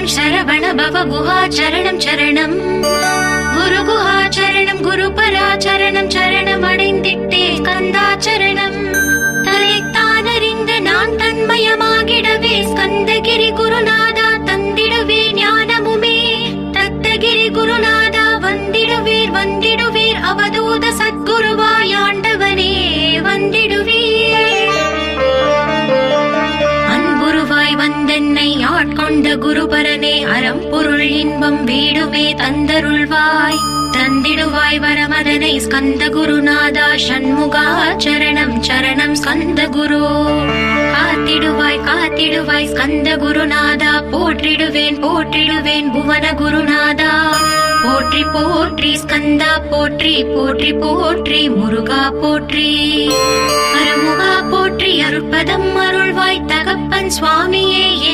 சரவண பவ குஹா சரணம் சரணம் குரு குஹா சரணம் குரு பரா சரணம் சரணம் அடைந்திட்டே கந்தா சரணம் தன்னைத்தானறிந்த நான் தன்மயமாகிடவே ஸ்கந்தகிரி குருநாதா தந்திடுவே ஞானமுமே தத்தகிரி குருநாதா வந்திடுவீர் வந்திடுவீர் அவதூத சத்குருவாய் ஆண்டவனே வந்திடுவீர் அன்புருவாய் வந்தென்னை ஆட்கொண்ட குருபரனே அறம்பொருள் இன்பம் வீடுமே தந்தருள்வாய் தந்திடுவாய் வரமதனை ஸ்கந்த குருநாதா ஷண்முகா சரணம் சரணம் ஸ்கந்த குரு காத்திடுவாய் காத்திடுவாய் ஸ்கந்த குருநாதா போற்றிடுவேன் போற்றிடுவேன் புவன குருநாதா போற்றி போற்றி ஸ்கந்தா போற்றி போற்றி போற்றி முருகா போற்றி அருமுகா போற்றி அருட்பதம் அருள்வாய் தகப்பன் சுவாமியே